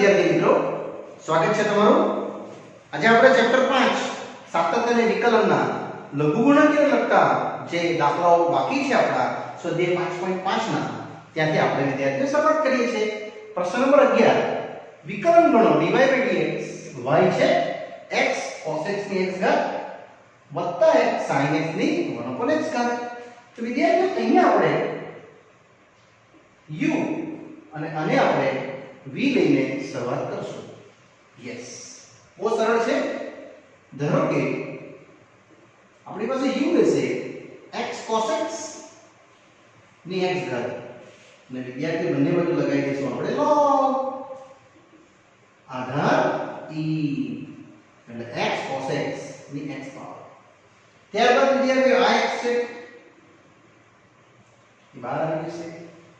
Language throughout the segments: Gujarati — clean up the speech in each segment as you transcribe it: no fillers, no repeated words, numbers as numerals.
વિદ્યાર્થી મિત્રો, સ્વાગત છે તમારું। આજે આપણે ચેપ્ટર 5 સાતત્ય અને વિકલનના લઘુગુણકને લગતા જે દાખલાઓ બાકી છે આપણા સ્વાધ્યાય 5.5 ના ત્યાંથી આપણે વિદ્યાર્થીઓ શરૂઆત કરીએ છીએ। પ્રશ્ન નંબર 11 વિકલન ગણો dy dx y છે x cos x ની x ઘાત વત્તા x sin x ની 1 x ઘાત। તો વિદ્યાર્થીઓ અહીંયા આપણે u અને આને આપણે v લઈને શરૂઆત કરશું। યસ, બહુ સરળ છે। ધારો કે આપણી પાસે u રહેશે x cos x ની x ઘાત અને વિદ્યાર્થી બંને બાજુ લગાવી દઈશું આપણે log આધાર e એટલે x cos x ની x પાવર। ત્યારબાદ વિદ્યાર્થીઓ આ x છે એ બહાર આવી જશે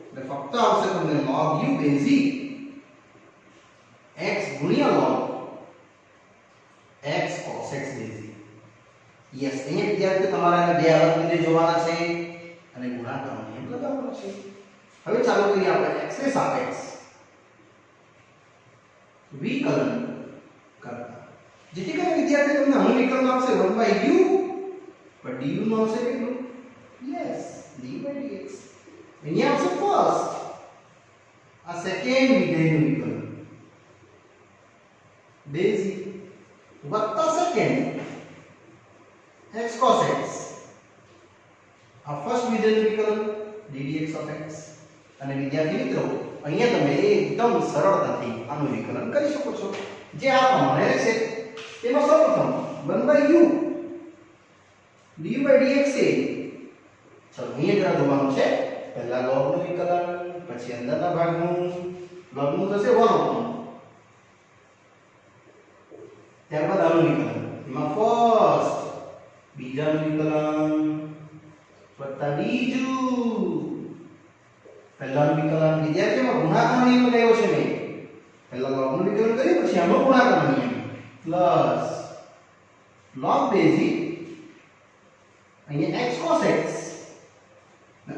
એટલે ફક્ત આવશે તમને log u બેઝિક x ગુણ્યા log x cos x basic. Yes, અહીંયા વિદ્યાર્થીઓ તમારે આને બે અલગ રીતે જોવાના છે અને ગુણાકારનો નિયમ લગાવવાનો છે। હવે ચાલો કરીએ આપણે x ને સાપેક્ષ વિકલન કરતા, જેથી કરીને વિદ્યાર્થી તમને આનું વિકલન આવશે 1/u પણ du નો આવશે કેટલું? Yes, d/dx। અહીંયા આવશે ફર્સ્ટ આ સેકન્ડ વિધેયનું વિકલન બેઝિક વત્તા સેકન્ડ x cos x આ ફર્સ્ટ વિધેયનું વિકલન ddx of x। અને વિદ્યાર્થી મિત્રો અહીંયા તમે એકદમ સરળતાથી આનું વિકલન કરી શકો છો જે આ પ્રમાણે રહેશે। તેમાં સૌપ્રથમ 1/u dy/dx છે, ચલો અહીંયા જરા જોવાનું છે। પહેલા log નું વિકલન, પછી અંદરના ભાગનું log નું થશે 1 ત્યારબાદ આનું વિકલન, એમાં ફર્સ્ટ બીજાનું વિકલન વત્તા બીજું પહેલાનું વિકલન। વિદ્યાર્થીઓમાં ગુણાકારનો નિયમ લગાવ્યો છે મેં, પહેલા log નું વિકલન કરી પછી આનો ગુણાકારનો નિયમ પ્લસ log બેઝિક અહીંયા x cos x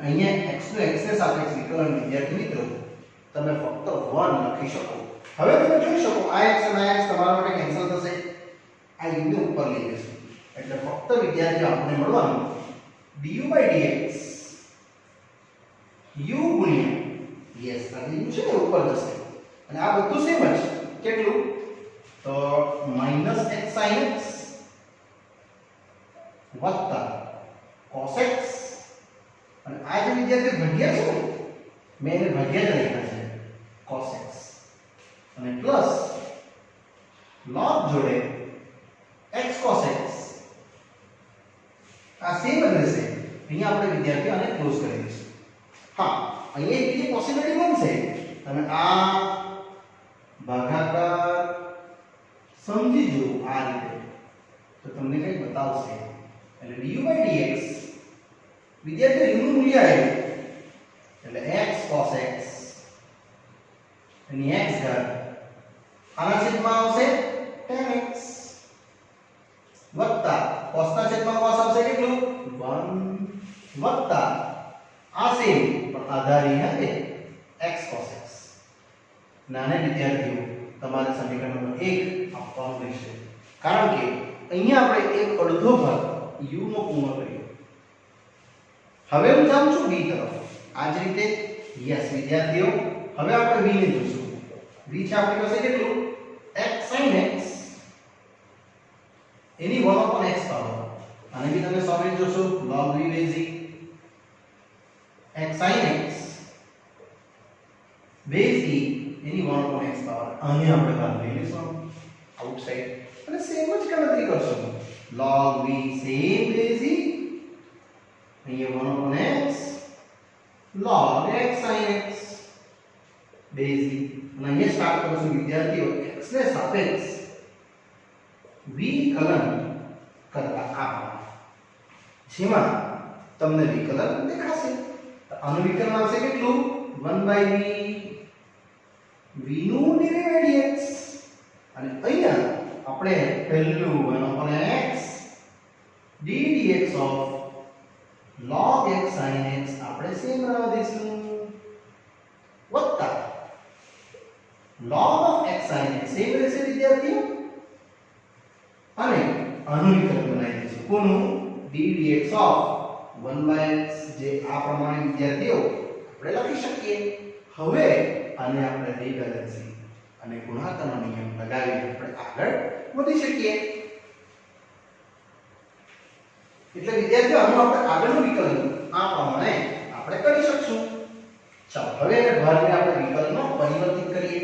અહીંયા x નું x ને સાપેક્ષ વિકલન વિદ્યાર્થી મિત્રો તમે ફક્ત 1 લખી શકો। હવે તમે જોઈ શકો આ x અને આ x તમારા માટે કેન્સલ થશે, આ u ને ઉપર લઈ જશું એટલે ફક્ત વિદ્યાર્થીઓ આપણે મળવાનું du/dx u ગુણ્યા યસ આ u છે ને ઉપર જશે અને આ બધું સેમ જ કેટલું તો -x sin x વત્તા cos x અને આ જે વિદ્યાર્થી ભાગ્યા છે ને મેં એને ભાગ્યા જ લખ્યા છે cos x અને પ્લસ log જોડે x cos x આ સેમ જ રહેશે। અહીંયા આપણે વિદ્યાર્થી આને ક્લોઝ કરી દઈશું। હા, અહીંયા એક બીજી પોસિબિલિટી બનશે, તમે આ ભાગાકાર સમજી જો આ રીતે તો તમને કંઈ બતાવશે એટલે du/dx વિદ્યાર્થી u નું મૂલ્ય આવ્યું એટલે x cos x એની x ઘાત આના છેદમાં આવશે tan x વત્તા cos ના છેદમાં cos આવશે કેટલું 1 વત્તા આ સેમ પણ આધારી હશે x cos x। નાના વિદ્યાર્થીઓ તમારે સમીકરણ નંબર 1 આપવાનું રહેશે કારણ કે અહીંયા આપણે એક અડધો ભાગ u નો પૂર્ણ કર્યો। હવે હું જાઉં છું v તરફ આ જ રીતે। યસ વિદ્યાર્થીઓ, હવે આપણે v ને જોઈશું। v છે આપણી પાસે કેટલું x sin x એની 1 x પાવર અને બી તમે સોલ્વ જોશો log v basic x sin x basic એની 1 x પાવર આને આપણે બહાર લઈ લેશું આઉટસાઇડ અને સેમ જ ગણતરી કરશું log v સેમ બેઝિક અહીંયા 1 x log x sin x basic અને અહીંયા સ્ટાર્ટ કરશું વિદ્યાર્થીઓ x ને સાપેક્ષ વિકલન કરતા આ જેમાં તમને વિકલન દેખાશે। તો આનું વિકલન આવશે કેટલું 1/v v નું dy/dx અને અહીંયા આપણે પહેલું 1 x ddx of log x sin x આપણે સેમ રહેવા દઈશું વત્તા log of x dx of 1/x જે આ પ્રમાણે વિદ્યાર્થીઓ આપણે લખી શકીએ. હવે આને આપણે રીબેલેન્સિંગ અને ગુણાકારનો નિયમ લગાવીને આપણે આગળ વધી શકીએ. એટલે વિદ્યાર્થીઓ આનું આપણે આગળનું વિકલન આ પ્રમાણે આપણે કરી શકશું. ચાલો હવે એને ભાગને આપણે વિકલનમાં પરિવર્તિત કરીએ.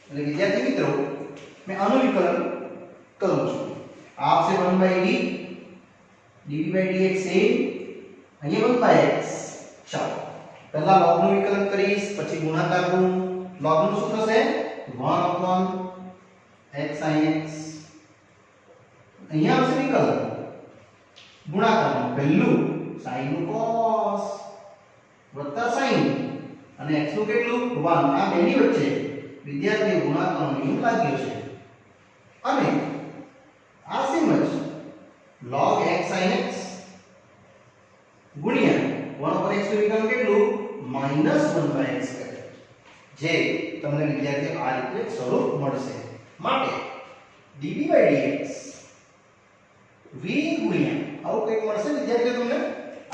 એટલે વિદ્યાર્થી મિત્રો મેં આનું વિકલન કરું છું. આ આવશે 1/d dv/dx એ અહીંયા 1/x. ચાલો પહેલા લોગનું વિકલન કરીશ, પછી ગુણાકારનું. લોગનું શું થશે? 1/x sin x. અહીંયા આવશે વિકલન. ગુણાકારનું પહેલું sin નું cos વત્તા sin અને x નું કેટલું 1. આ બેની વચ્ચે વિદ્યાર્થી ગુણાકારનો નિયમ લાગ્યો છે. અને આ સેમ જ log x sin x ગુણ્યા 1/x નું વિકલન કેટલું -1/x કરે, જે તમને વિદ્યાર્થી આ રીતે સ્વરૂપ મળશે. માટે dv/dx v ગુણ્યા આવું કંઈક મળશે વિદ્યાર્થીઓ તમને.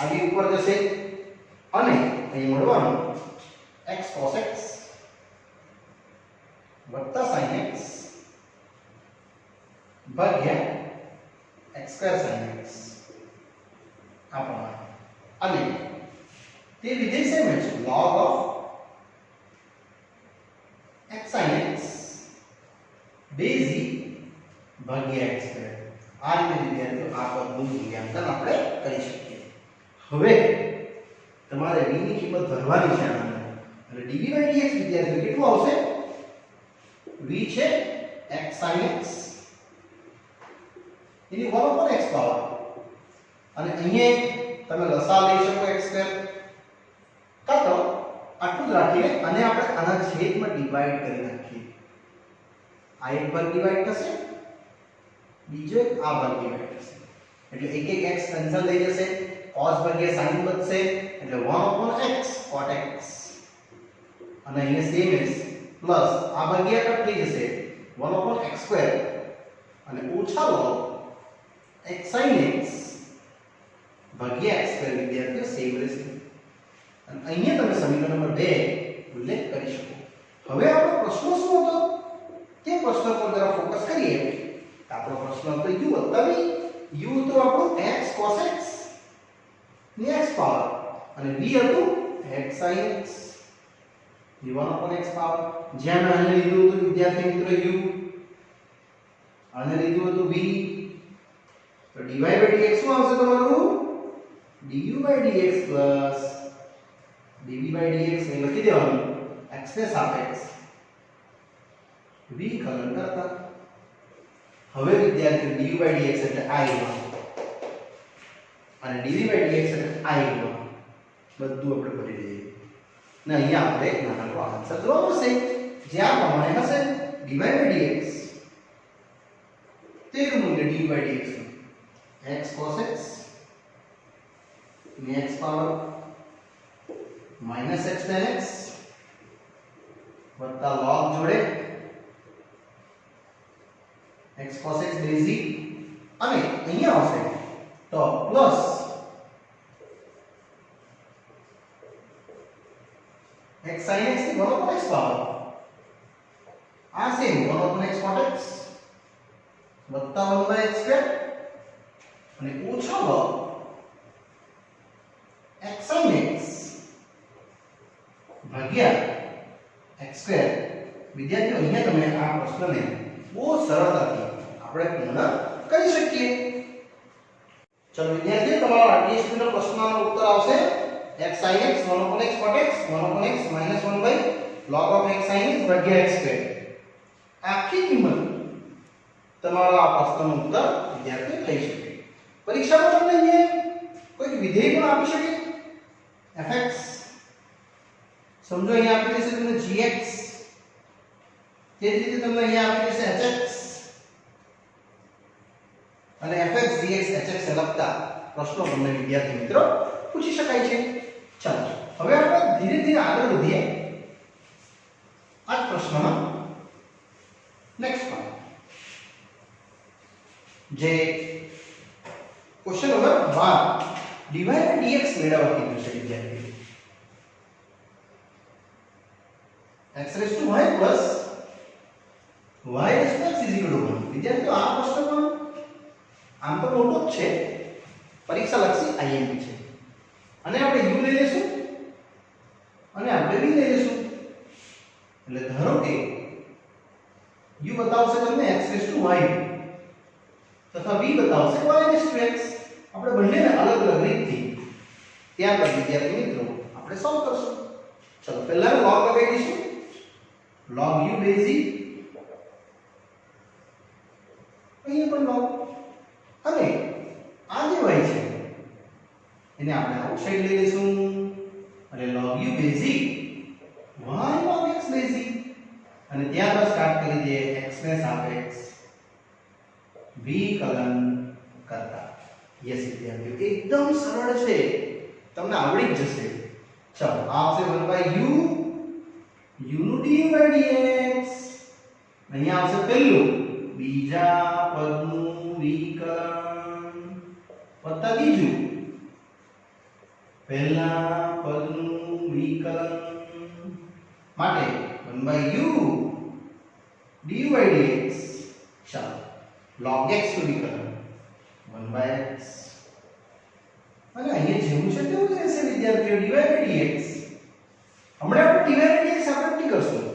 આવી ઉપર જશે અને અહીં મળવાનું x cos x વત્તા sin x ભાગ્યા x2 sin x આ પ્રમાણે. અને તે વિધેય સેમ જ log of x sin x base ભાગ્યા x2. આ રીતે વિદ્યાર્થીઓ આ પદનું મૂલ્યાંકન આપણે કરી શકીએ. હવે તમારે v ની કિંમત ભરવાની છે આમાં. એટલે dv/dx વિદ્યાર્થીઓ કેટલું આવશે? v છે x sin x એની 1/x પાવર, અને અહીંયા તમે લસા લઈ શકો x2, કાં તો આટલું જ રાખીને અને આપણે આના છેદમાં ડિવાઈડ કરી નાખીએ. આ એક ભાગ ડિવાઈડ થશે, બીજો આ ભાગ ડિવાઈડ થશે. એટલે એક એક x કેન્સલ થઈ જશે, cos ભાગ્યા sin બચશે, એટલે 1/x cot x. અને અહીંયા સેમ is પ્લસ આ ભાગ્યા કટ થઈ જશે 1/x2 અને ઓછા log x sin x ભાગ્યા x2 વિદ્યાર્થીઓ સેમ રહેશે. અને અહીંયા તમે સમીકરણ નંબર 2 ઉલ્લેખ કરી શકો. હવે આપણો પ્રશ્ન શું હતો તે પ્રશ્ન પર જરા ફોકસ કરીએ. આપણો પ્રશ્ન હતો u વત્તા v. u તો આપણું x cos x ની x પાવર અને v હતું x sin x ની 1/x પાવર. જ્યાં મેં આને લીધું હતું વિદ્યાર્થી મિત્રો u, આને લીધું હતું v, તો dy/dx શું આવશે તમારું? du/dx પ્લસ dv/dx ને લખી દેવાનું x ને સાપેક્ષ v કલન કરતા. હવે વિદ્યાર્થી du/dx એટલે I અને dv/dx એટલે I બધું આપણે ભરી દઈએ ને અહીંયા આપણે એક નાનકડો આન્સર જોવા મળશે જે આ પ્રમાણે હશે. dy/dx તેનું મૂલ્ય dv/dx x cos x ની x power -x tan x વત્તા log જોડે x cos x બેઝિક અને અહીંયા આવશે તો પ્લસ x sin x ની 1/x પાવર આ સેમ 1/x cot x વત્તા 1/x2 અને ઓછા log x sin x ભાગ્યા x2. વિદ્યાર્થીઓ અહીંયા તમે આ પ્રશ્નને બહુ સરળતાથી આપણે પૂર્ણ કરી શકીએ. ચલો વિદ્યાર્થીઓ તમારો RTSP નો પ્રશ્નનો ઉત્તર આવશે x sin x 1/x cot x 1/x -1/log of x sin x ભાગ્યા x2. આખી કિંમત તમારો આ પ્રશ્નનો ઉત્તર વિદ્યાર્થીઓ થઈ શકે. પરીક્ષામાં તમને અહીંયા કોઈ વિધેય પણ આપી શકે. fx સમજો અહીંયા આપી દેશે તમને gx, તે જ રીતે તમને અહીંયા આપી દેશે hx અને fx gx hx લખતા પ્રશ્નો તમને વિદ્યાર્થી મિત્રો પૂછી શકાય છે. ચાલો હવે આપણે ધીરે ધીરે આગળ વધીએ આ પ્રશ્નમાં. નેક્સ્ટ one જે question number 12 dy by dx મેળવવા કીધું છે વિદ્યાર્થીઓ. x raised to y plus y raised to x is equal to 1. વિદ્યાર્થીઓ આ પ્રશ્ન પણ આમ તો મોટો જ છે, પરીક્ષા લક્ષી IMP છે, અને આપણે u લઈ લેશું અને આપણે v લઈ લેશું. એટલે ધારો કે u બતાવશે તમને x raised to y તથા v બતાવશે y raised to x. આપણે બંનેને અલગ અલગ રીતથી ત્યારબાદ વિદ્યાર્થી મિત્રો આપણે સોલ્વ કરશું. ચલો પહેલા log લગાવી દઈશું. log u base e, અહીંયા પણ log, અને આ જે y છે એને આપણે આઉટસાઇડ લઈ લઈશું અને log u base e y log x base e, અને ત્યારબાદ સ્ટાર્ટ કરી દઈએ x ને સાપેક્ષ v કલન કરતા. યસ વિદ્યાર્થીઓ એકદમ સરળ છે, તમને આવડી જ જશે. ચલો આ આવશે 1/u u નું dy by dx, અહીંયા આવશે પહેલું બીજા પદનું વિકલન વત્તા બીજું પહેલા પદનું વિકલન માટે 1/u dy by dx. ચાલો log x નું વિકલન 1/x, અને અહીંયા જેવું છે તેવું જ રહેશે વિદ્યાર્થીઓ dy by dx. હમણાં આપણે dy by dx સેપરેટ નહીં કરશું,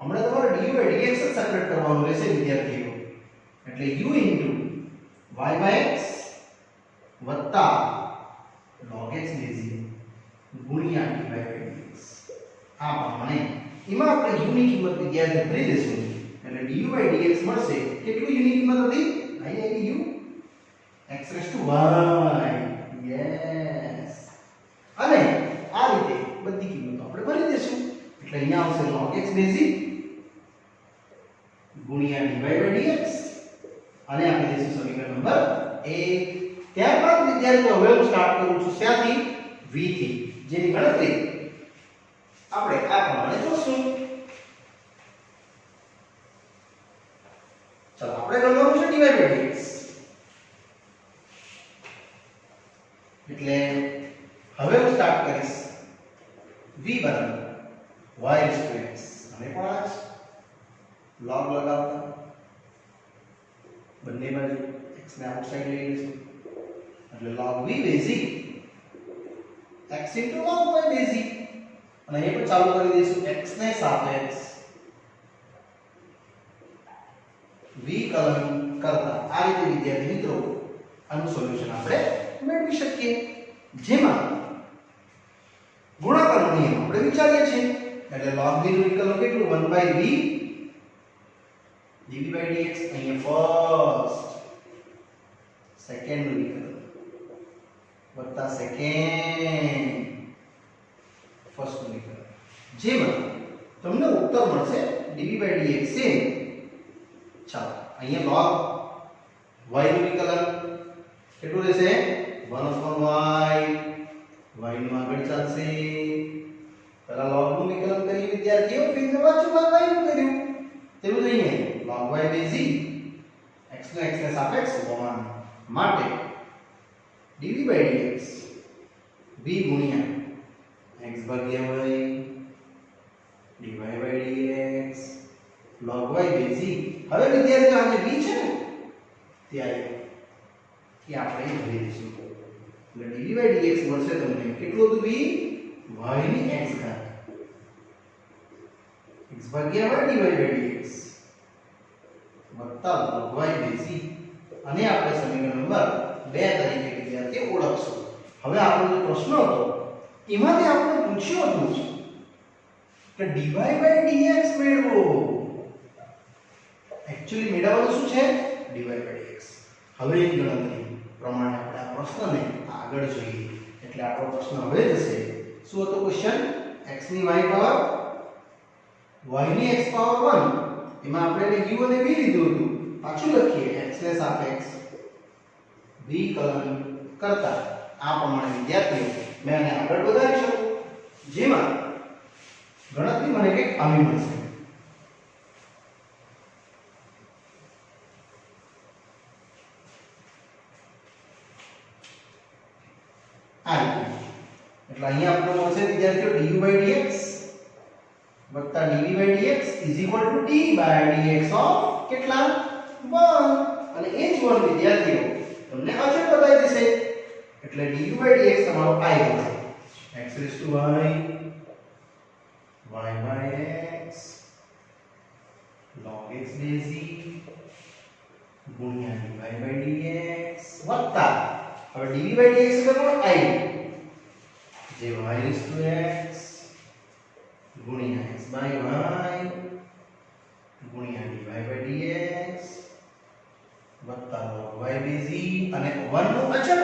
હમણાં તમારે dy by dx જ સેપરેટ કરવાનું રહેશે વિદ્યાર્થીઓ. એટલે u into y by x વત્તા log x base ગુણ્યા dy by dx. આ પ્રમાણે એમાં આપણે u ની કિંમત વિદ્યાર્થીઓ ભરી દેશું, એટલે dy by dx મળશે. કેટલું u ની કિંમત હતી? અહીં u x raised to y. Yes, અને આ રીતે બધી કિંમતો આપણે ભરી દેશું. એટલે અહીંયા આવશે log x base ગુણ્યા dy by dx, અને આપણે દેશું સમીકરણ નંબર 1. ત્યારબાદ વિદ્યાર્થીઓ હવે હું સ્ટાર્ટ કરું છું ત્યાંથી v થી, જેની ગણતરી આપણે આ પ્રમાણે જોશું. ચલો આપણે ગણવાનું છે dy by dx. એટલે હવે હું સ્ટાર્ટ કરીશ v બરાબર y raised to x, અને 5 log લગાવતા બંને બાજુ x ને આઉટસાઇડ લઈ લઈશું. એટલે log v base x into log y base, અને એ પણ ચાલુ કરી દઈશું x ને સાપેક્ષ v કલન કરતા. આ રીતે વિદ્યાર્થી મિત્રો આનું સોલ્યુશન આપણે મેળવી શકીએ, જેમાં ગુણાકારનો નિયમ આપણે વિચારીએ છીએ. એટલે log v નું વિકલન કેટલું? 1/v dv by dx. અહીંયા ફર્સ્ટ સેકન્ડ નું વિકલન વત્તા સેકન્ડ ફર્સ્ટ નું વિકલન, જેમાં તમને ઉત્તર મળશે dv by dx છે. ચાલો અહીંયા log y નું વિકલન કેટલું રહેશે? 1/y. y નું આગળ ચાલશે, પહેલા log નું વિકલન કરીએ વિદ્યાર્થીઓ, ફિર પાછું log y નું કર્યું. તેવું જ અહીંયા log y base x નો x ને સાપેક્ષ હોવાના માટે dv by dx v ગુણ્યા x ભાગ્યા y dy by dx log y base. હવે વિદ્યાર્થીઓ આ જે v છે ને ત્યારે કે આપણે ભરી દઈશું. એટલે dv by dx મળશે તમને કેટલું હતું? v y ની x ઘાત x ભાગ્યા y dy by dx વત્તા log y base, અને આપણે સમીકરણ નંબર 2 તરીકે વિદ્યાર્થીઓ ઓળખશું. હવે આપણો જે પ્રશ્ન હતો એમાંથી આપણે પૂછ્યું હતું કે dy by dx મેળવો. એક્ચ્યુઅલી મેળવવાનું શું છે? dy by dx. હવે એની ગણતરી પ્રમાણે આપણે આ પ્રશ્નને આગળ જોઈએ. એટલે આપણો પ્રશ્ન હવે જશે શું હતો ક્વેશ્ચન? x ની y પાવર y ની x પાવર 1, એમાં આપણે u અને v લીધું હતું. પાછું લખીએ x ને સાપેક્ષ v કલન કરતા. આ પ્રમાણે વિદ્યાર્થીઓ મેં આને આગળ વધારી શકું, જેમાં ગણતરી મને કંઈક આવી મળશે. એટલે અહીંયા આપણને મળશે વિદ્યાર્થીઓ du/dx વત્તા dv/dx = d/dx ઓફ કેટલા 1 અને એ જ 1 વિદ્યાર્થીઓ તમને અચળ બતાવી દેશે એટલે du/dx તમારો i થશે x raised to y y/x log x base e ગુણ્યા dy/dx વત્તા હવે dv/dx એટલે કોણ i જે y raised to x ગુણ્યા x/y ગુણ્યા dy/dx વત્તા log y base e અને 1 નું અચળ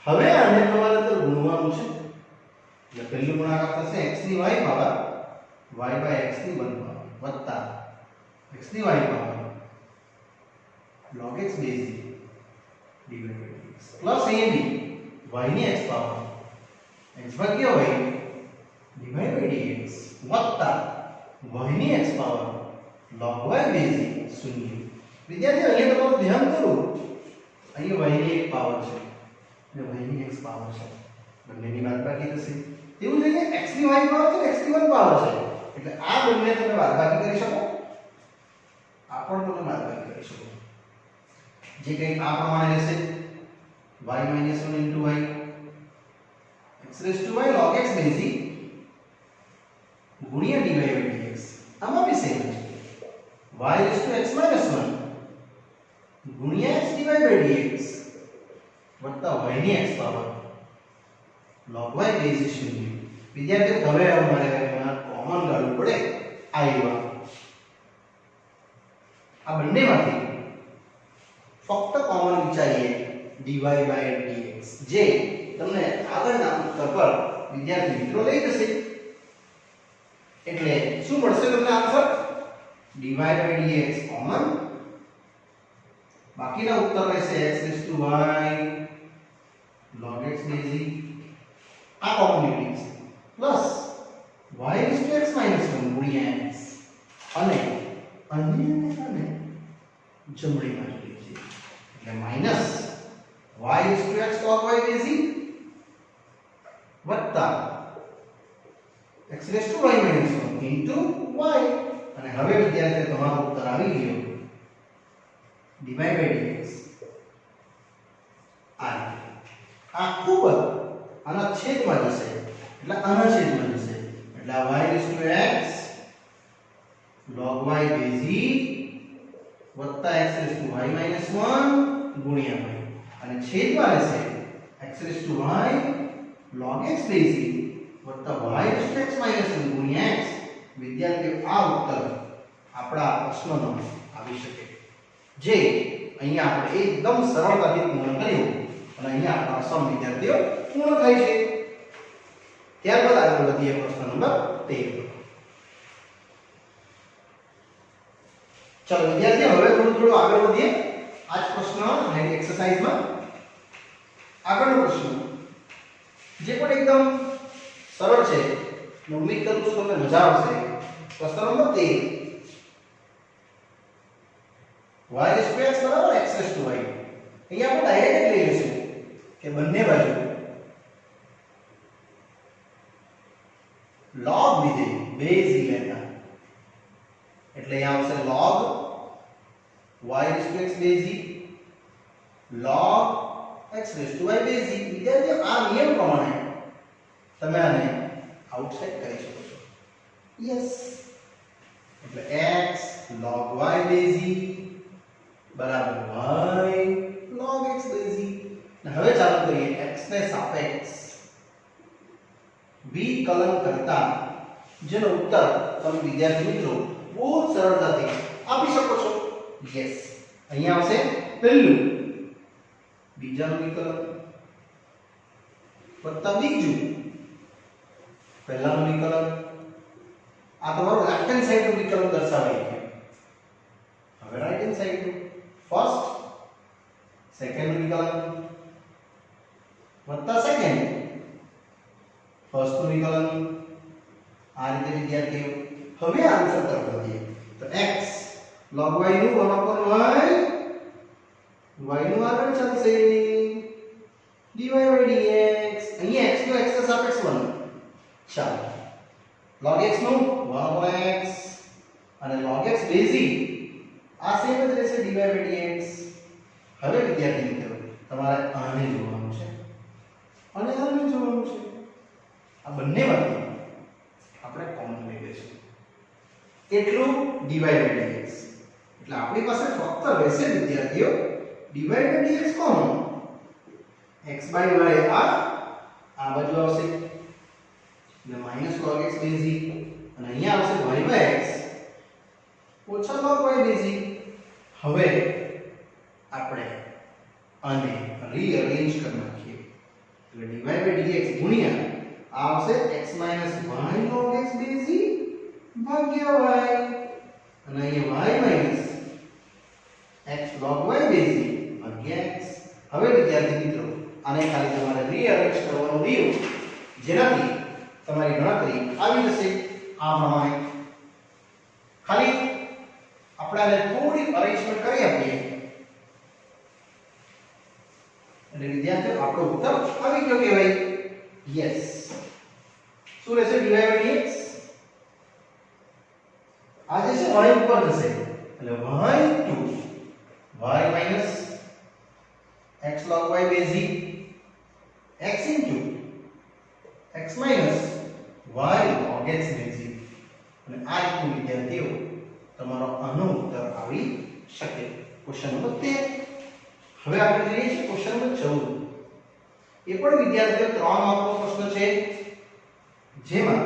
હવે આને તમારે તો ગુણવાનું છે એટલે પહેલું ગુણાકાર થશે x ની y પાવર y/x ની 1 પાવર વત્તા x ની y power log x base e dy/dx plus ab y ની x પાવર x ભાગ્યા y dy/dx વત્તા y ની x power log y base e 0 વિદ્યાર્થીઓ અહીંયા તમારું ધ્યાન કરો અહીંયા y ની એક પાવર છે અને y ની x પાવર છે બંનેની બાદબાકી થશે તેવું જ અહીંયા x ની y પાવર છે x ની 1 પાવર છે એટલે આ બંને તમે બાદબાકી કરી શકો આ પણ તમે બાદબાકી કરી શકો જે કંઈ આ પ્રમાણે રહેશે y - 1 * y x raised to y log x base e ગુણ્યા dy/dx આમાં બી સેમ છે y raised to x - 1 ગુણ્યા x dy/dx વત્તા y ની x power log y base e 0 વિદ્યાર્થીઓ હવે અમારે એમાં કોમન કાઢવું પડે i1 આ બંનેમાંથી ફક્ત કોમન વિચારીએ dy/dx જે તમને આગળના ઉત્તર પર વિદ્યાર્થી મિત્રો લઈ જશે એટલે શું મળશે તમને આન્સર dy/dx કોમન બાકીના ઉત્તર રહેશે x raised to y log x base e આ કોમ્યુનિટી છે plus y raised to x - 1 ગુણ્યા x અને અન્યને જમણી બાજુ લઈએ એટલે minus y raised to x log y base e વત્તા x raised to y - 1 into y અને હવે વિદ્યાર્થીઓ તમારો ઉત્તર આવી ગયો dy/dx આ ખૂબ આના છેદમાં જશે એટલે આના છેદમાં જશે એટલે y raised to x log y base e વત્તા x raised to y - 1 ગુણ્યા y અને છેદમાં રહેશે x raised to y log x base e વત્તા y raised to x - 1 ગુણ્યા x વિદ્યાર્થીઓ આ ઉત્તર આપણા પ્રશ્નનો આવી શકે જે અહીંયા આપણે એકદમ સરળતાથી પૂર્ણ કર્યું અને અહીંયા આપણા સમ વિદ્યાર્થીઓ પૂર્ણ થાય છે ત્યારબાદ આગળ વધીએ પ્રશ્ન નંબર 13 ચલો વિદ્યાર્થીઓ હવે થોડું આગળ વધીએ આ જ પ્રશ્ન અને એક્સરસાઇઝમાં આગળનો પ્રશ્ન જે પણ એકદમ સરળ છે હું ઉમ્મીદ કરું છું તમને મજા આવશે પ્રશ્ન number 13 y raised to x બરાબર x raised to y અહીંયા આપણે ડાયરેક્ટ લઈ લઈશું કે બંને બાજુ log વિધેય બેઝ e લેતા એટલે અહીંયા આવશે log y raised to x base e log x raised to y base e વિદ્યાર્થીઓ આ નિયમ પ્રમાણે તમે આને આઉટસાઇડ કરી શકો છો યસ એટલે x log y base e બરાબર y log x base e ને હવે ચાલુ કરીએ x ને સાપેક્ષ વિકલન કરતા જેનો ઉત્તર તમે વિદ્યાર્થી મિત્રો બહુ સરળતાથી આપી શકો છો યસ અહીંયા આવશે પહેલું બીજાનું વિકલન વત્તા બીજું પહેલાનું વિકલન આ તમારું લેફ્ટ હેન્ડ સાઈડ નું વિકલન દર્શાવાય છે હવે રાઈટ હેન્ડ સાઈડ નું ફર્સ્ટ સેકન્ડ વિકલન વત્તા સેકન્ડ ફર્સ્ટ નું વિકલન આ રીતે વિદ્યાર્થીઓ હવે આન્સર તરફ વધીએ તો x log y નું 1/y y નું આગળ ચાલશે dy by dx અહીંયા x નો x ના સાપેક્ષ 1 ચાલો log x નું 1/x અને log x બેઝ e આ સેમ જ રહેશે dy by dx હવે વિદ્યાર્થી મિત્રો તમારે આને જોવાનું છે અને આને જોવાનું છે આ બંનેમાંથી આપણે કોમન લઈ લઈશું કેટલું dy by dx એટલે આપણી પાસે ફક્ત રહેશે વિદ્યાર્થીઓ dy by dx common x by y આ બાજુ આવશે એટલે minus log x base e અને અહીંયા આવશે y by x ઓછા log y બેઝ e હવે આપણે આને રીઅરેન્જ કરી નાખીએ એટલે dy by dx ગુણ્યા આ આવશે x y log x base e ભાગ્યા y અને અહીંયા y minus x log y base e ભાગ્યા x હવે વિદ્યાર્થી મિત્રો આને ખાલી તમારે રીઅરેન્જ કરવાનું રહ્યું જેનાથી તમારી ગણતરી આવી જશે આ પ્રમાણે ખાલી આપણે આને થોડી અરેન્જમેન્ટ કરી આપીએ એટલે વિદ્યાર્થીઓ આપણો ઉત્તર આવી ગયો કહેવાય યસ શું રહેશે dy by dx આ જે છે y ઉપર જશે એટલે y into y minus x log y base e x into x minus y log x base e અને આ રીતનું વિદ્યાર્થીઓ તમારો આનો ઉત્તર આવી શકે ક્વેશ્ચન નંબર 13 હવે આપણે જોઈએ છીએ ક્વેશ્ચન નંબર 14 એ પણ વિદ્યાર્થીઓ 3 માર્કનો પ્રશ્ન છે જેમાં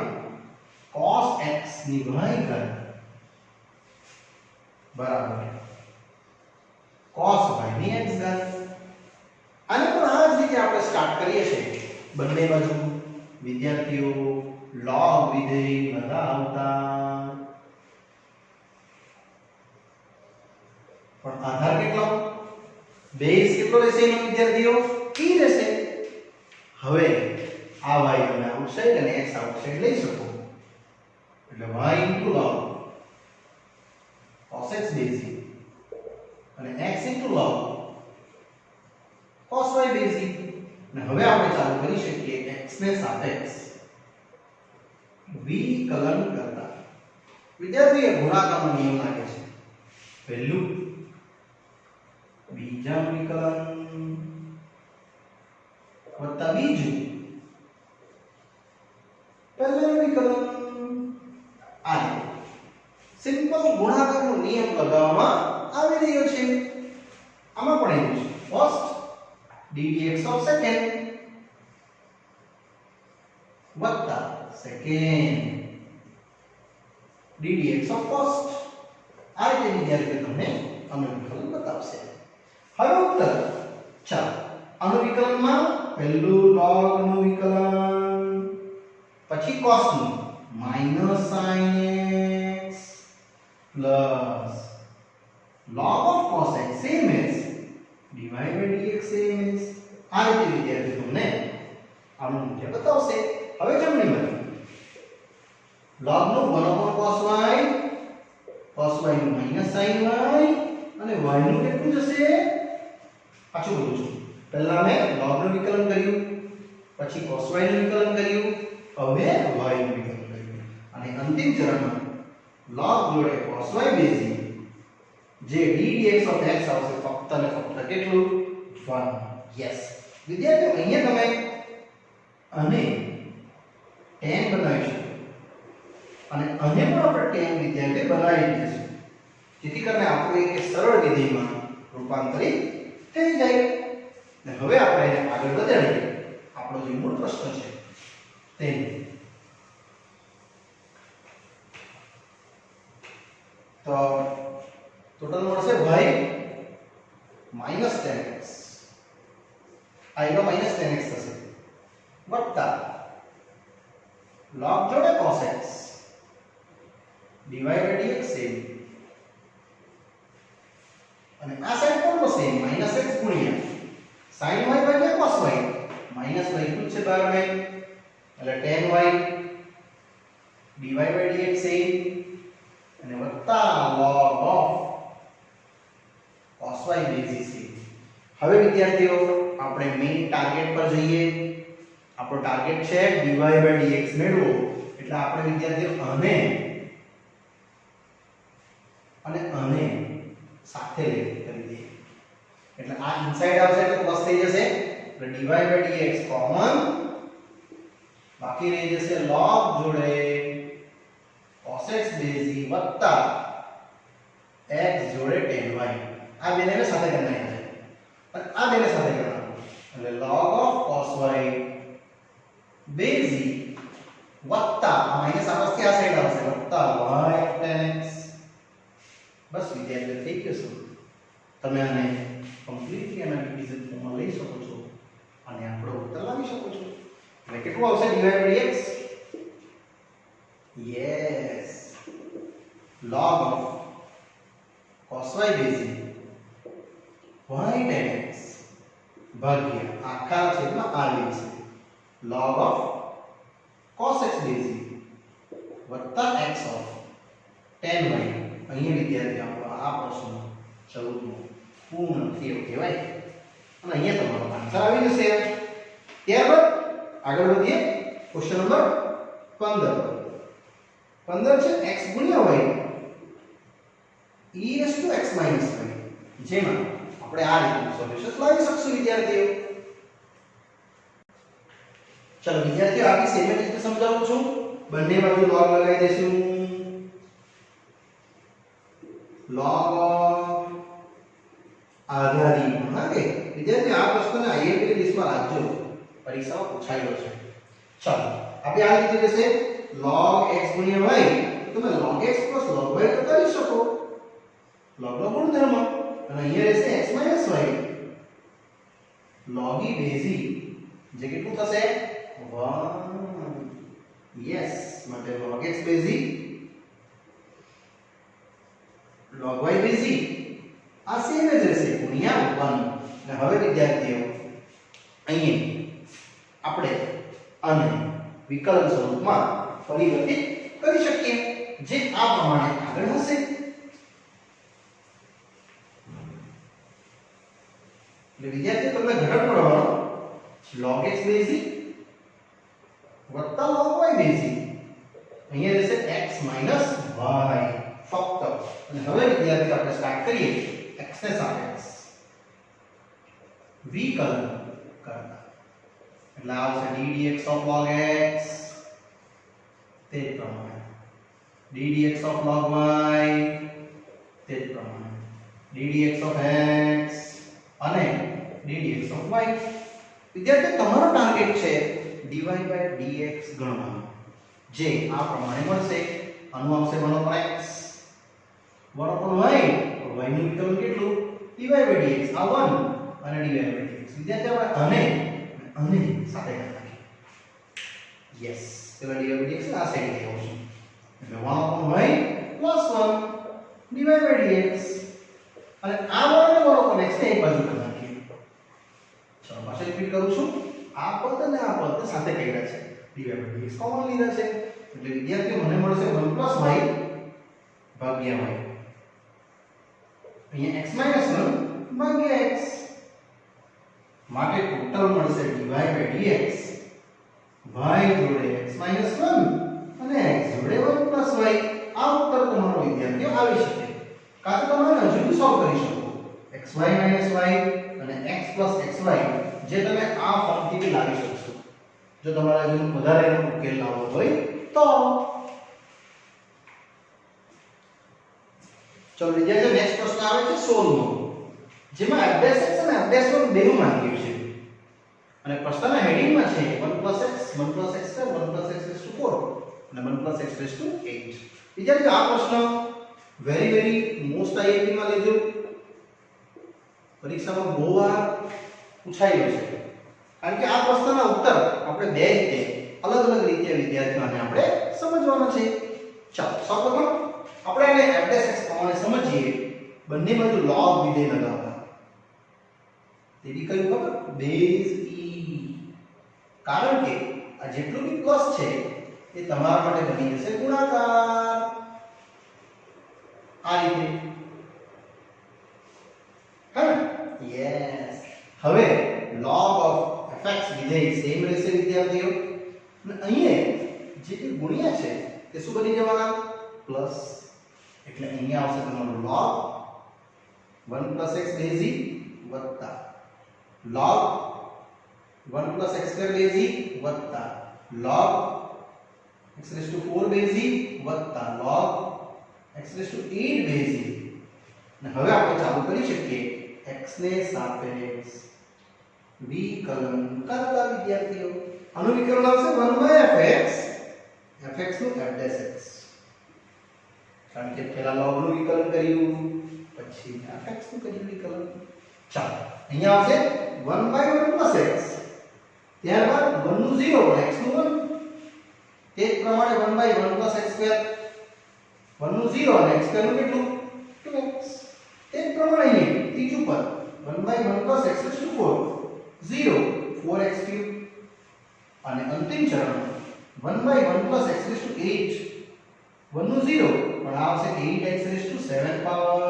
cos x ની y ઘાત બરાબર cos y ની x ઘાત આને પણ આ જ રીતે આપણે સ્ટાર્ટ કરીએ છીએ બંને બાજુ વિદ્યાર્થીઓ log વિધેય લગાવતા પણ આધાર કેટલો બેઝ કેટલો રહેશે એનો વિદ્યાર્થીઓ e રહેશે હવે આ y અને આઉટસાઇડ અને x આઉટસાઇડ લઈ શકો એટલે y log cos x base e અને x log cos y base e અને હવે આપણે ચાલુ કરી શકીએ x ને સાપેક્ષ વિકલન કરતા વિદ્યાર્થીઓ ગુણાકારનો નિયમ લાગે છે પહેલું બીજા વિકલન વત્તા બીજું પહેલું વિકલન આ સિમ્પલ ગુણાકારનો નિયમ લગાવવામાં આવી રહ્યો છે આમાં પણ એવું છે ફર્સ્ટ ddx of second વત્તા સેકન્ડ ddx of first આ રીતે વિદ્યાર્થીઓ તમને આનું વિકલન બતાવશે હવે ઉત્તર ચાલો આનું વિકલનમાં પહેલું log નું વિકલન પછી cos નું minus sin x plus log of cos x same as dy by dx same as આ રીતે વિદ્યાર્થીઓ તમને આનું મૂલ્ય બતાવશે હવે જમણી બાજુ log નું 1/cos y નું minus sin y અને y નું કેટલું જશે પાછું બોલું છું પહેલા મેં log નું વિકલન કર્યું પછી cos y નું વિકલન કર્યું હવે y નું વિકલન કર્યું અને અંતિમ ચરણમાં log જોડે cos y base e જે ddx of x આવશે ફક્ત અને ફક્ત કેટલું 1 યસ વિદ્યાર્થીઓ અહીંયા તમે અને tan બનાવી શકો અને આને પણ આપણે tan વિદ્યાર્થીઓ બનાવી દઈશું જેથી કરીને આપણું એક સરળ વિધેયમાં રૂપાંતરિત થઈ જાય અને હવે આપણે એને આગળ વધારીએ આપણો જે મૂળ પ્રશ્ન છે તે તો ટોટલ મળશે y minus tan x i no minus tan x થશે વત્તા log જોડે cos x dy by dx same અને આ સાઈડ પણ સેમ minus x ગુણ્યા sin y ભાગ્યા cos y minus લખ્યું છે બહાર મેં એટલે tan y dy by dx same અને વત્તા log of cos y base c હવે વિદ્યાર્થીઓ આપણે મેઈન ટાર્ગેટ પર જઈએ. આપણો ટાર્ગેટ છે dy/dx મેળવો. એટલે આપણે વિદ્યાર્થીઓ આને અને આને સાથે કરી દઈએ. એટલે આ ઇનસાઇડ આવશે તો પ્લસ થઈ જશે. એટલે dy/dx કોમન, બાકી રહી જશે log જોડે cos x બેઝ e વત્તા x જોડે tan y. આ બેને સાથે કરી નાખ્યા છે અને આ બેને સાથે કરવાનું. એટલે log of cos y base e વત્તા આ માઈનસ આ વસ્તુ આ સાઈડ આવશે વત્તા y of tan x. બસ વિદ્યાર્થીઓ થઈ ગયું છે. તમે આને કમ્પ્લીટલી એનાલિસિસ ફોર્મમાં લઈ શકો છો અને આપણો ઉત્તર લાવી શકો છો. એટલે કેટલું આવશે dy/dx? Yes, log of cos y base y tan x ભાગ્યા આખા છેદમાં r base log of cos x base y વત્તા x of tan y. અહીંયા વિદ્યાર્થી આપણો આ પ્રશ્ન 14 પૂર્ણ થયો કહેવાય અને અહીંયા તમારો આન્સર આવી જશે. ત્યારબાદ આગળ વધીએ ક્વેશ્ચન નંબર 15. 15 છે x ગુણ્યા y e raised to x minus y. જેમાં આપણે આ રીતનું સોલ્યુશન લાવી શકશું વિદ્યાર્થીઓ. ચલો વિદ્યાર્થીઓ આની સેમ રીતે સમજાવું છું. બંને બાજુ log લગાવી દઈશું. log of આધારી ઓકે વિદ્યાર્થીઓ આ પ્રશ્નને આઈએમપી ની લિસ્ટમાં રાખજો, પરીક્ષામાં પૂછાયેલો છે. ચલો આપણે આ રીતે જશે log x ગુણ્યા y. તમે log x log y તો કરી શકો, log નો ગુણધર્મ. અને અહીંયા રહેશે x y log e base e જે કેટલું થશે 1. યસ, માટે log x base e log y base e આ સેમ જ રહેશે ગુણ્યા 1. અને હવે વિદ્યાર્થીઓ અહીંયા આપણે આને વિકલન સ્વરૂપમાં પરિવર્તિત કરી શકીએ જે આ પ્રમાણે આગળ હશે. એટલે વિદ્યાર્થીઓ તમને ઘટક મળવાનો log x બેઝ e વત્તા log y બેઝ e. અહીંયા રહેશે x y ફક્ત. અને હવે વિદ્યાર્થીઓ આપણે સ્ટાર્ટ કરીએ x ને સાપેક્ષ વિકલન કરતા. એટલે આવશે ddx of log x તે પ્રમાણે, ddx of log y તે પ્રમાણે, ddx of x અને ddx of y. વિદ્યાર્થીઓ તમારો ટાર્ગેટ છે dy/dx ગણવાનો, જે આ પ્રમાણે મળશે. આનું આવશે 1/x 1/y. y નું વિકલન કેટલું dy/dx આ 1 અને dy/dx. વિદ્યાર્થીઓ આપણે આને સાથે કરી નાખીએ. યસ, પેલા dy/dx આ સાઈડ લઈ આવશું. એટલે 1/y + 1 dy/dx. અને આ 1/x ને એક બાજુ કરી નાખીએ. ચલો પાછળ રિપીટ કરું છું. આ પદ અને આ પદ સાથે કર્યા છે, dy/dx કોમન લીધા છે. એટલે વિદ્યાર્થીઓ મને મળશે 1 + y ભાગ્યા y. અહીંયા x - 1 ભાગ્યા x. માટે ટોટલ મળશે dy/dx y જોડે x - 1 અને x જોડે 1 + y. આ ઉત્તર તમારો વિદ્યાર્થીઓ આવી શકે. કાં તો તમે હજુ સોલ્વ કરી શકો xy - y અને x + xy, જે તમે આ ફોર્મથી બી લાવી શકશો જો તમારે હજુ વધારે ઉકેલ લાવવો હોય તો. ચલો વિદ્યાર્થીઓ નેક્સ્ટ પ્રશ્ન આવે છે 16 નો, જેમાં f' અને f' બેનું માંગ્યું છે અને પ્રશ્નના હેડિંગમાં છે 1 + x 1 + x2 1 + x4 અને 1 + x8. વિદ્યાર્થીઓ આ પ્રશ્ન વેરી મોસ્ટ આઈએમપી માં લેજો, પરીક્ષામાં બહુ વાર પૂછાયેલો છે. કારણ કે આ પ્રશ્નના ઉત્તર આપણે બે રીતે અલગ રીતે વિદ્યાર્થીઓને આપણે સમજવાના છે. ચાલો સૌપ્રથમ આપણે આને f' પ્રમાણે સમજીએ. બંને બાજુ log વિધેય લગાવતા. તેવી કયું ખબર? Base e. કારણ કે આ જેટલું બી પ્લસ છે એ તમારા માટે બની જશે ગુણાકાર. આ રીતે. હા યસ. હવે log of fx વિધેય સેમ રહેશે વિદ્યાર્થીઓ અને અહીંયા જે ગુણ્યા છે તે શું બની જવાના પ્લસ એટલે અહીંયા આવશે તમારો log 1 plus x base e વત્તા log 1 plus x square base e વત્તા log x raised to 4 base e વત્તા log x raised to 8 base e અને હવે આપણે ચાલુ કરી શકીએ x ને સાપેક્ષ વિકલન કરતા વિદ્યાર્થીઓ આનું વિકલન આવશે 1/fx fx નું f dash x કારણ કે પહેલા log નું વિકલન કર્યું પછી fx નું કર્યું વિકલન ચાલો અહીંયા આવશે 1/1 plus x ત્યારબાદ 1 નું 0 અને x નું 1 તે જ પ્રમાણે 1/1 plus x square 1 નું 0 અને x square નું કેટલું 2x તે જ પ્રમાણે અહીં ત્રીજું પદ 1/1 plus x raised to 4 0 4x cube અને અંતિમ ચરણ 1/1 plus x raised to 8 1 નું 0 પણ આ આવશે 8x raised to 7 પાવર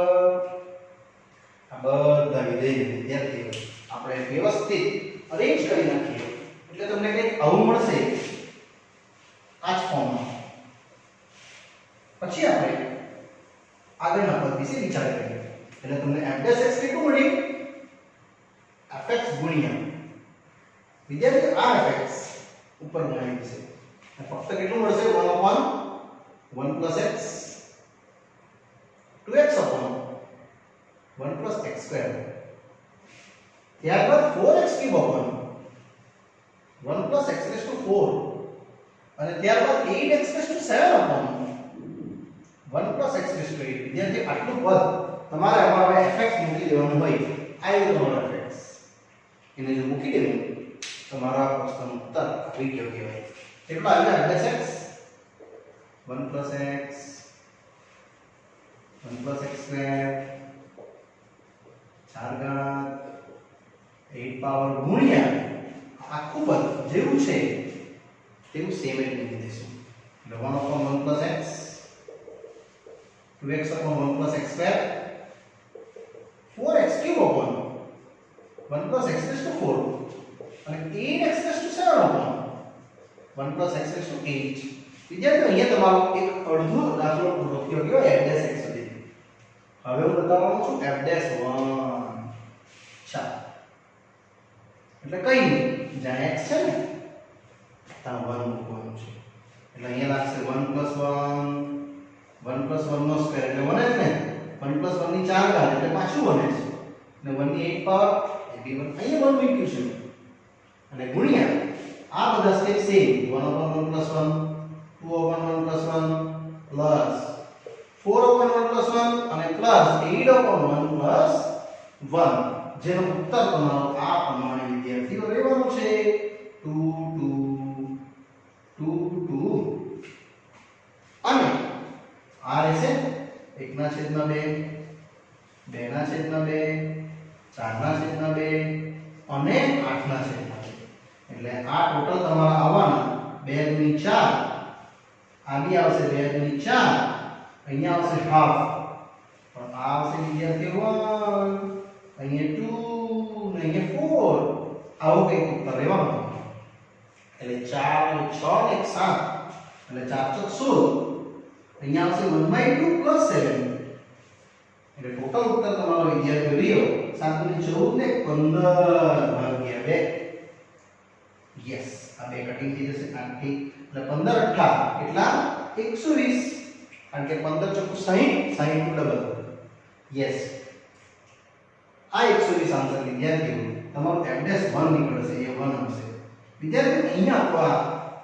આ બધા વિધેય વિદ્યાર્થીઓ આપણે વ્યવસ્થિત અરેન્જ કરી નાખીએ એટલે તમને કંઈક આવું મળશે આ જ ફોર્મમાં પછી આપણે આગળના પદ વિશે વિચાર કરીએ એટલે તમને f dash x કેટલું મળ્યું fx ગુણ્યા વિદ્યાર્થીઓ આ fx ઉપર ગણાયું છે ફક્ત કેટલું મળશે 1/1 plus x 2x upon 1 plus x square ત્યારબાદ 4x cube upon 1 plus x raised to 4 અને ત્યારબાદ 8x raised to 7 upon 1 plus x raised to 8 વિદ્યાર્થી આટલું પદ તમારે આમાં હવે fx મૂકી દેવાનું હોય આવ્યું તમારો fx એને જો મૂકી દેવું તમારા પ્રશ્નનો ઉત્તર આવી ગયો કહેવાય કેટલો આવ્યો f dash x 1 plus x 1 plus x square 4 ઘાત 8 પાવર ગુણ્યા આખું પદ જેવું છે તેવું સેમ જ મૂકી દઈશું એટલે 1 upon 1 plus x 2x upon 1 plus x square 4x cube upon 1 plus x raised to 4 અને 8x raised to 7 upon 1 plus x raised to 8 વિદ્યાર્થીઓ અહીંયા તમારો એક અડધો દાખલો પૂરો થયો ગયો f dash x સુધી હવે હું બતાવવાનો છું f dash 1 ચાલો એટલે કઈ નહીં જ્યાં x છે ને ત્યાં 1 મૂકવાનું છે એટલે અહીંયા લાગશે 1 plus 1 નો સ્ક્વેર એટલે 1 જ ને 1 plus 1 ની 4 ઘાત એટલે પાછું 1 છે અને 1 ની 8 પાવર એ બી 1 અહીંયા 1 મૂક્યું છે અને ગુણ્યા આ બધા step same 1 upon 1 plus 1 2 upon 1 plus 1 plus 4 upon 1 plus 1 અને plus 8 upon 1 plus 1 જેનો ઉત્તર તમારો આ પ્રમાણે વિદ્યાર્થીઓ રહેવાનો છે 2 2 2 2 અને આ રહેશે 1/2 2/2 4/2 અને 8/2 એટલે આ ટોટલ તમારા આવવાના 2 * 4 આ બી આવશે 2 * 4 અહીંયા આવશે હાફ પણ આ આવશે વિદ્યાર્થીઓ 1 અહીંયા 2 ને અહીંયા 4 આવો કંઈક ઉત્તર રહેવાનો એટલે 4 * 6 = 7 એટલે 4 * 16 અહીંયા આવશે 1/2 + 7 એટલે ટોટલ ઉત્તર તમારો વિદ્યાર્થીઓ રહ્યો 7 * 14 ને 15/2 યસ આ બે કટિંગ થઈ જશે કારણ કે એટલે 15 * 18 કેટલા 120 કારણ કે 15 * 60 60 નું ડબલ યસ આ 120 આન્સર વિદ્યાર્થીઓ તમારો f dash 1 નીકળશે એ 1 આવશે વિદ્યાર્થીઓ અહીંયા આપવા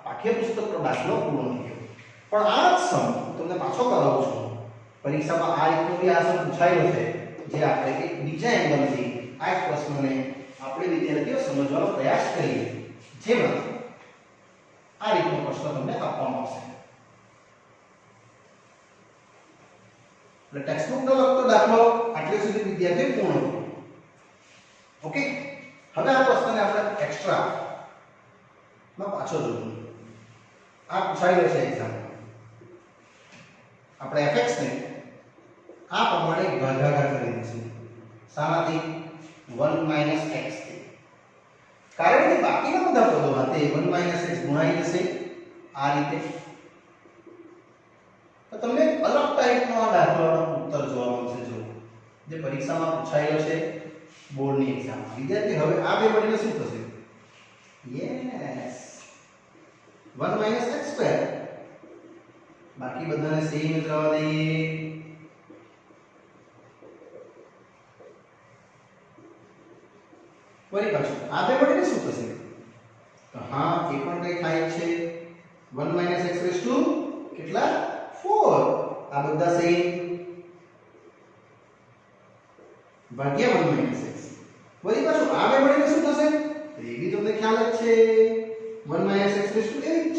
પાઠ્યપુસ્તકનો દાખલો પૂરો થયો પણ આ જ સમ તમને પાછો કરાવું છું પરીક્ષામાં આ રીતનો બી આ સમ પૂછાયો છે જે આપણે એક બીજા એંગલથી આ એક પ્રશ્નને આપણે વિદ્યાર્થીઓ સમજવાનો પ્રયાસ કરીએ જેમાં આ રીતનો પ્રશ્ન તમને આપવામાં આવશે એટલે ટેક્સ્ટબુકનો લગતો દાખલો આટલે સુધી વિદ્યાર્થીઓ પૂર્ણ કર્યો ઓકે હવે આ પ્રશ્નને આપણે એક્સ્ટ્રા માં પાછો જોઈશું આ પૂછાયેલો છે એક્ઝામ આપણે fx ને આ પ્રમાણે ભાગાકાર કરી દઈશું શાનાથી 1 - x થી કારણ કે બાકીના બધા પદોમાં તે 1 - x ગુણાઈ જશે આ રીતે. તો તમને અલગ ટાઈપનો આ દાખલાનો ઉત્તર જોવા મળશે. જો જે પરીક્ષામાં પૂછાયેલો છે બોર્ડની એક્ઝામમાં. વિદ્યાર્થી હવે આ બે મળીને શું થશે? Yes 1 - x². બાકી બધાને સેમ જ રહેવા દઈએ. વળી પાછું આ બે મળીને શું થશે? તો હા એ પણ કઈ થાય છે. 1 - x કેટલા 4. આ બધા સેમ ભાગ્યા 1 - x. વળી પાછું આ બે મળીને શું થશે? તો એ બી તમને ખ્યાલ જ છે 1 - x 8.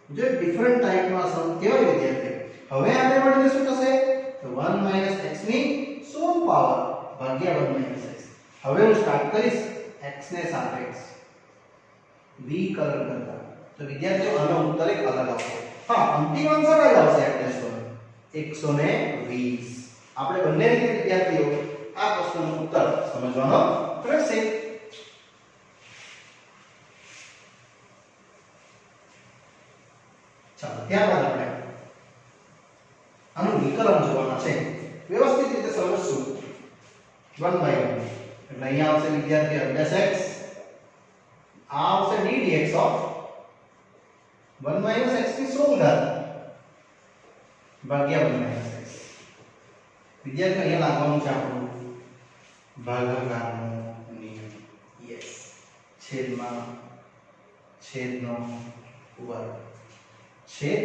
જે ડિફરન્ટ ટાઈપનો આ સમ કેવાય વિદ્યાર્થી. હવે આ બે મળીને શું થશે? તો 1 - x ની 16 પાવર ભાગ્યા 1 - x. હવે હું સ્ટાર્ટ કરીશ x ને સાપેક્ષ વિકલન કરતા. તો વિદ્યાર્થીઓ આનો ઉત્તર એક અલગ આવશે. હા અંતિમ આન્સર જ આવશે એટલે 120. આપણે બંને રીતે વિદ્યાર્થીઓ આ પ્રશ્નનો ઉત્તર સમજવાનો રહેશે. ચાલો ત્યારબાદ આપણે આનું વિકલન જોવાના છે. વ્યવસ્થિત રીતે સમજશું 1 by 1. એટલે અહીંયા આવશે વિદ્યાર્થી -x. આ આવશે ddx ઓફ 1 - x ની 16 ભાગ્યા 1 - x. વિદ્યાર્થી અહીંયા લાગવાનું છે આપણું ભાગાકારનો નિયમ. યસ છેદમાં છેદનો વર્ગ છેદ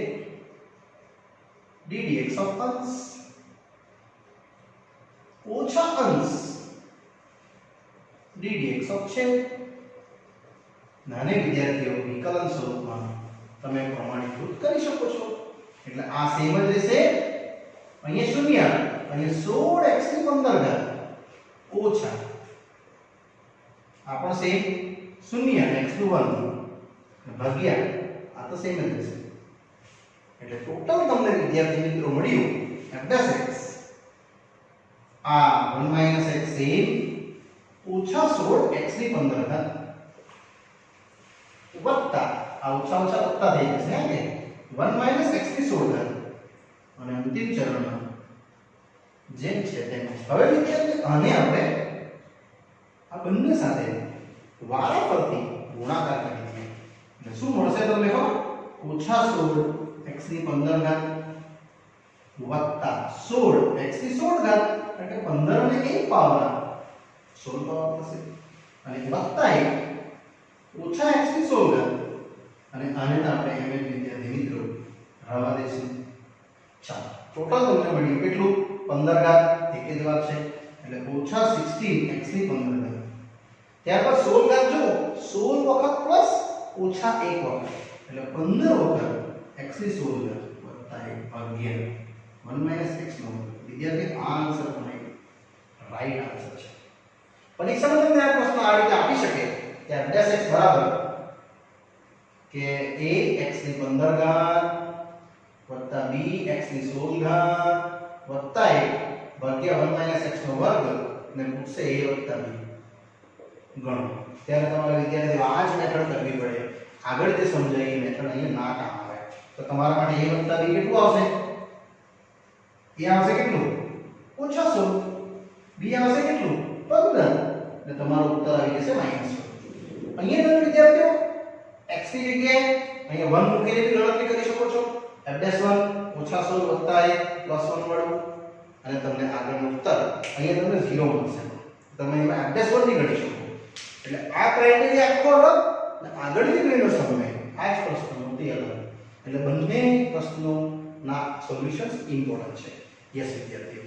ddx ઓફ અંશ ઓછા અંશ ddx ઓફ છેદ. નાને વિદ્યાર્થીઓ વિકલન સ્વરૂપમાં તમે પ્રમાણીકૃત કરી શકો છો. એટલે આ સેમ જ રહેશે. અહીંયા શૂન્ય, અહીંયા 16x ની 15 ઓછા આ પણ સેમ શૂન્ય x નું 1 ભાગ્યા આ તો સેમ જ રહેશે. એટલે ટોટલ તમને વિદ્યાર્થી મિત્રો મળ્યું f'(x) આ 1 - x સેમ ઓછા 16x ની 15 વત્તા આ ઓછા ઓછા વત્તા થઈ જશે કે 1 - x ની 16 અને અંતિમ ચરણમાં જેમ છે તેમ. હવે વિદ્યાર્થી આને આપણે આ બંને સાથે વારાફરતી ગુણાકાર કરી દઈએ એટલે શું મળશે તમને ખબર? ઓછા 16x ની 15 વત્તા 16x ની 16 એટલે કે 15 અને 1 પાવર 16 પાવર થશે અને વત્તા 1 ઓછા x ની 16 અને આને તો આપણે એમ જ વિદ્યાર્થી મિત્રો રવા દઈશું. ચાલો ટોટલ તમને મળ્યું કેટલું? 15 એક જ વાત છે એટલે ઓછા 16x ની 15 ત્યારબાદ 16 જો 16 વખત પ્લસ ઓછા 1 વખત એટલે 15 વખત x ની 16 વત્તા 1 ભાગ્યા 1 - x નો વિદ્યાર્થી આ આન્સર પણ રાઈટ આન્સર છે. પરીક્ષામાં તમને આ પ્રશ્ન આ રીતે આપી શકે કે f'(x) બરાબર કે a x ની 15 ઘાત વત્તા b x ની 16 ઘાત વત્તા 1 ભાગ્યા 1 - x નો વર્ગ ને પૂછશે a વત્તા b ગણો. ત્યારે તમારે વિદ્યાર્થીઓ આ જ મેથડ કરવી પડે. આગળ જે સમજાય એ મેથડ અહીંયા ના કામ આવે. તો તમારા માટે a વત્તા b કેટલું આવશે? a આવશે કેટલું? ઓછા 16. b આવશે કેટલું? 15. એટલે તમારો ઉત્તર આવી જશે -1. અહીંયા તમે વિદ્યાર્થીઓ x ની જગ્યાએ અહીંયા 1 મૂકીને બી ગણતરી કરી શકો છો. f'(1) ઓછા 16 વત્તા 1 પ્લસ 1 વડું અને તમને આગળનો ઉત્તર અહીંયા તમને 0 મળશે. તમે એમાં f'(1) ની ગણી શકો. એટલે આ ક્રાઇટેરિયા આખો અલગ અને આગળની ક્રિયાનો સમય આ જ પ્રશ્નનો તે અલગ. એટલે બંને પ્રશ્નોના સોલ્યુશન્સ ઇમ્પોર્ટન્ટ છે. યસ વિદ્યાર્થીઓ.